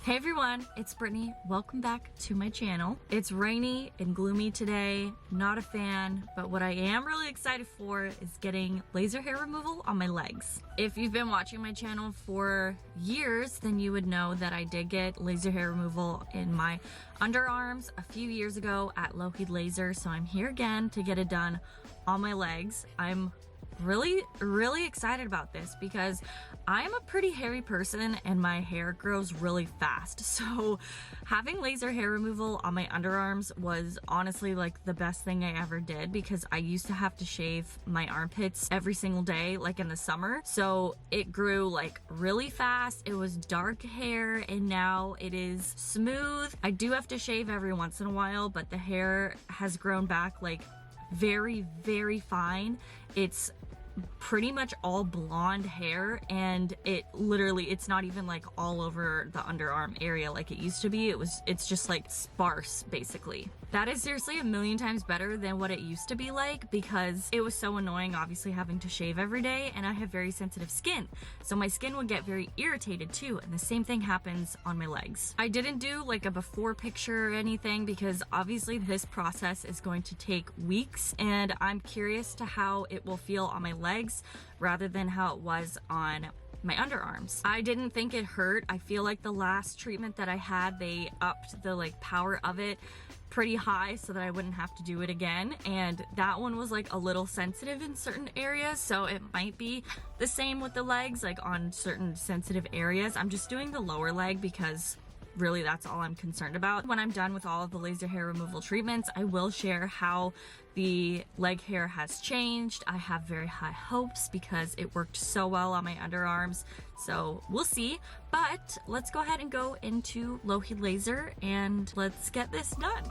Hey everyone, it's Brittany. Welcome back to my channel. It's rainy and gloomy today. Not a fan, but what I am really excited for is getting laser hair removal on my legs. If you've been watching my channel for years, then you would know that I did get laser hair removal in my underarms a few years ago at Low Heat Laser, so I'm here again to get it done on my legs. I'm really excited about this because I'm a pretty hairy person and my hair grows really fast. So having laser hair removal on my underarms was honestly like the best thing I ever did, because I used to have to shave my armpits every single day, like in the summer. So it grew like really fast. It was dark hair and now it is smooth. I do have to shave every once in a while, but the hair has grown back like very fine. It's pretty much all blonde hair, and it's not even like all over the underarm area like it used to be. It's just like sparse basically. That is seriously a million times better than what it used to be like, because it was so annoying obviously having to shave every day, and I have very sensitive skin, so my skin would get very irritated too, and the same thing happens on my legs. I didn't do like a before picture or anything because obviously this process is going to take weeks, and I'm curious to how it will feel on my legs rather than how it was on my underarms. I didn't think it hurt. I feel like the last treatment that I had, they upped the like power of it pretty high so that I wouldn't have to do it again, and that one was like a little sensitive in certain areas, so it might be the same with the legs, like on certain sensitive areas. I'm just doing the lower leg because really that's all I'm concerned about. When I'm done with all of the laser hair removal treatments, I will share how the leg hair has changed. I have very high hopes because it worked so well on my underarms, so we'll see. But let's go ahead and go into Low Heat Laser and let's get this done.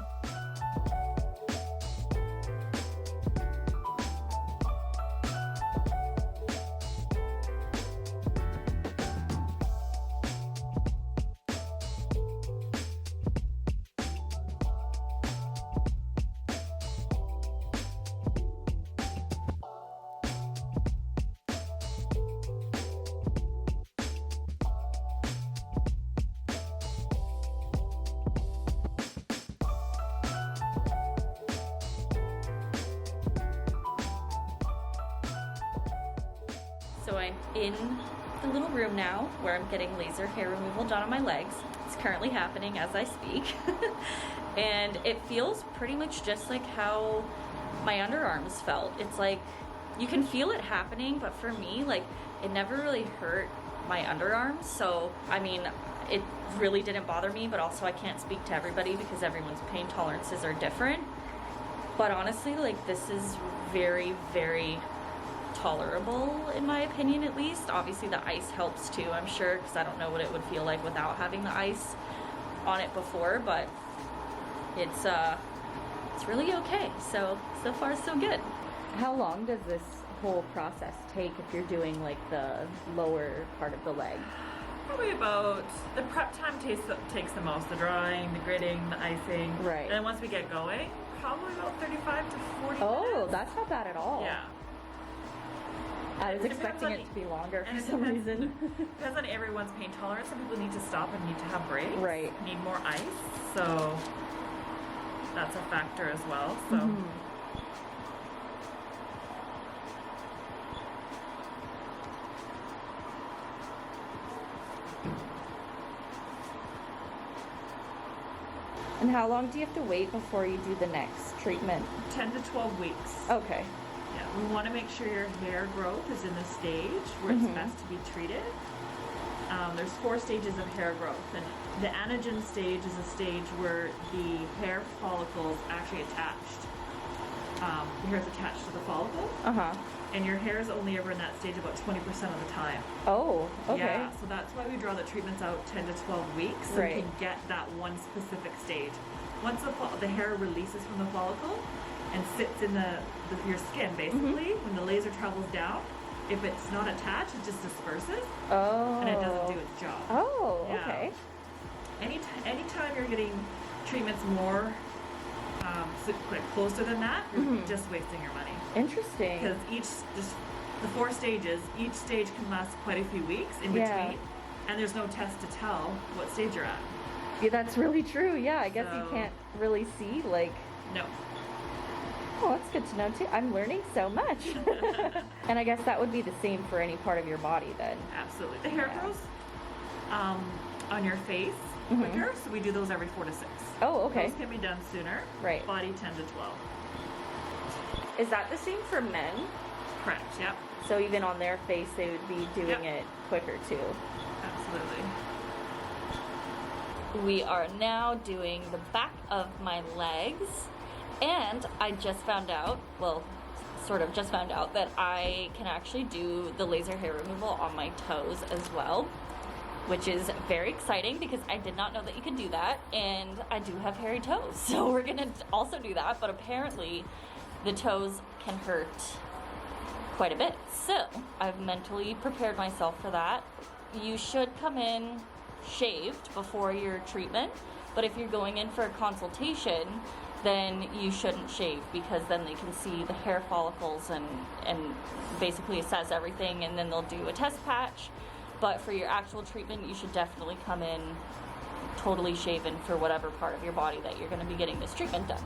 So I'm in the little room now where I'm getting laser hair removal done on my legs. It's currently happening as I speak. And it feels pretty much just like how my underarms felt. It's like, you can feel it happening, but for me, like, it never really hurt my underarms. So, I mean, it really didn't bother me, but also I can't speak to everybody because everyone's pain tolerances are different. But honestly, like, this is very tolerable in my opinion, at least. Obviously the ice helps too, I'm sure, because I don't know what it would feel like without having the ice on it before, but it's really okay. So far so good. How long does this whole process take if you're doing like the lower part of the leg? Probably about, the prep time takes the most, the drying, the gritting, the icing. Right. And then once we get going, probably about 35 to 40 minutes. Oh, that's not bad at all. Yeah. I was expecting it to be longer for some reason. Depends on everyone's pain tolerance. Some people need to stop and need to have breaks. Right. Need more ice. So that's a factor as well. So. And how long do you have to wait before you do the next treatment? 10 to 12 weeks. Okay. Yeah, we want to make sure your hair growth is in the stage where it's best to be treated. There's 4 stages of hair growth, and the anagen stage is a stage where the hair follicle is actually attached. The hair is attached to the follicle. And your hair is only ever in that stage about 20% of the time. Oh, okay. Yeah, so that's why we draw the treatments out 10 to 12 weeks, so we can get that one specific stage. Once the hair releases from the follicle and sits in your skin, basically, when the laser travels down, if it's not attached, it just disperses. Oh. And it doesn't do its job. Oh, okay. Anytime you're getting treatments more closer than that, you're just wasting your money. Interesting. Because the 4 stages, each stage can last quite a few weeks in between. And there's no test to tell what stage you're at. Yeah, that's really true. Yeah, I guess you So- can't really see, like... No. Oh, that's good to know too. I'm learning so much. And I guess that would be the same for any part of your body then. Absolutely. The hair Yeah. grows on your face quicker, so we do those every 4 to 6. Oh, okay. Those can be done sooner. Right. Body 10 to 12. Is that the same for men? Correct, yep. So even on their face, they would be doing Yep. it quicker too. Absolutely. We are now doing the back of my legs, and I just found out, well, sort of just found out that I can actually do the laser hair removal on my toes as well, which is very exciting because I did not know that you could do that, and I do have hairy toes, so we're gonna also do that, but apparently the toes can hurt quite a bit. So I've mentally prepared myself for that. You should come in shaved before your treatment, but if you're going in for a consultation, then you shouldn't shave because then they can see the hair follicles and basically assess everything, and then they'll do a test patch. But for your actual treatment, you should definitely come in totally shaven for whatever part of your body that you're going to be getting this treatment done.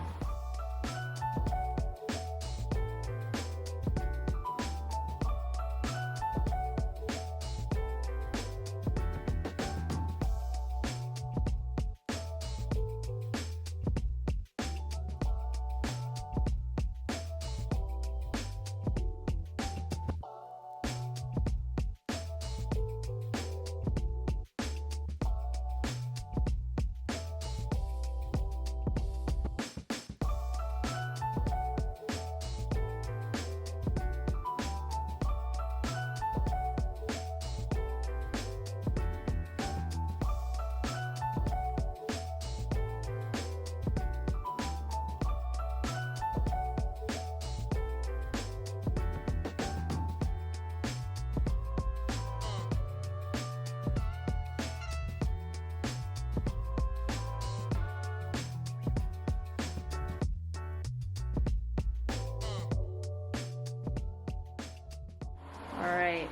Alright,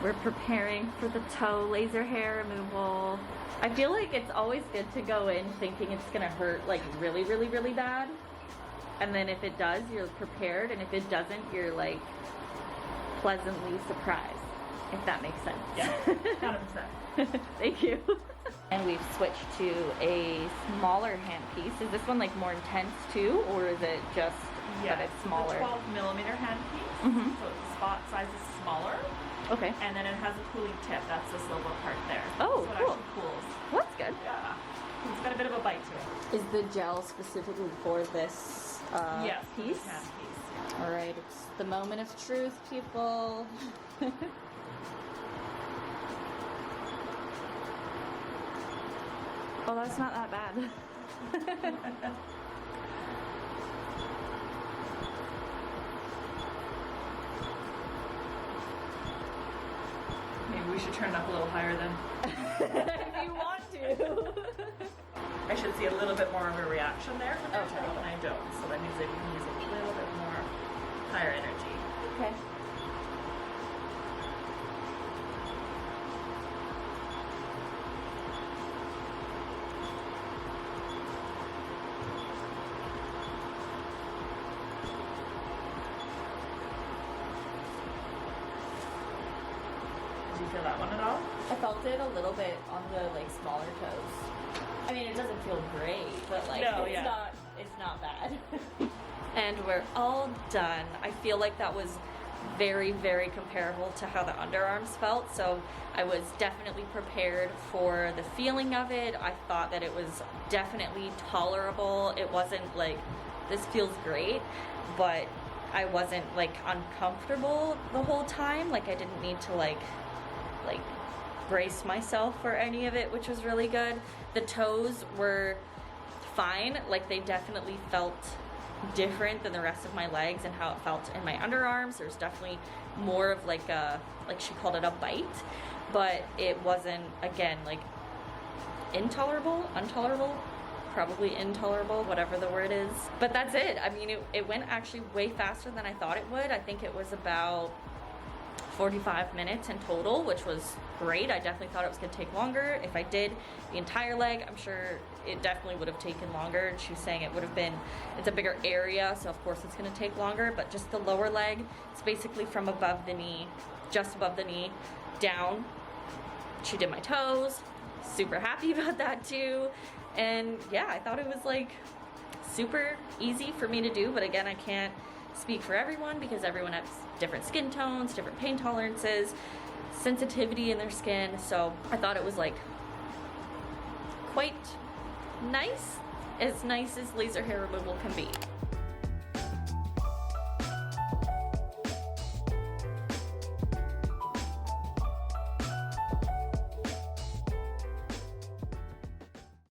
we're preparing for the toe laser hair removal. I feel like it's always good to go in thinking it's gonna hurt like really, really, really bad. And then if it does, you're prepared, and if it doesn't, you're like pleasantly surprised, if that makes sense. Yeah, 100%. Thank you. And we've switched to a smaller handpiece. Is this one like more intense too, or is it just that it's smaller? The 12 millimeter handpiece, Mhm. so the spot size is smaller, Okay. and then it has a cooling tip. That's the silver part there. Oh, so it cool. actually cools. Well, that's good. Yeah, it's got a bit of a bite to it. Is the gel specifically for this Yes, piece? this handpiece. All right, it's the moment of truth, people. Oh, that's not that bad. Maybe we should turn it up a little higher then. If you want to. I should see a little bit more of a reaction there from the Okay. gel, and I don't. So that means that we can use a little bit more higher energy. Okay. Did you feel that one at all? I felt it a little bit on the like smaller toes. I mean, it doesn't feel great, but like No, it's yeah. not bad. And we're all done. I feel like that was very, very comparable to how the underarms felt. So I was definitely prepared for the feeling of it. I thought that it was definitely tolerable. It wasn't like, this feels great, but I wasn't like uncomfortable the whole time. Like I didn't need to like brace myself for any of it, which was really good. The toes were fine. Like they definitely felt different than the rest of my legs and how it felt in my underarms. There's definitely more of like a, like she called it a bite, but it wasn't, again, like intolerable, probably intolerable, whatever the word is. But that's it. I mean, it went actually way faster than I thought it would. I think it was about 45 minutes in total, which was great. I definitely thought it was gonna take longer. If I did the entire leg, I'm sure it definitely would have taken longer. And she was saying it would have been, it's a bigger area, so of course it's gonna take longer, but just the lower leg, it's basically from above the knee, just above the knee, down. She did my toes, super happy about that too. And yeah, I thought it was like super easy for me to do, but again, I can't speak for everyone because everyone has different skin tones, different pain tolerances, sensitivity in their skin. So I thought it was like quite nice as laser hair removal can be.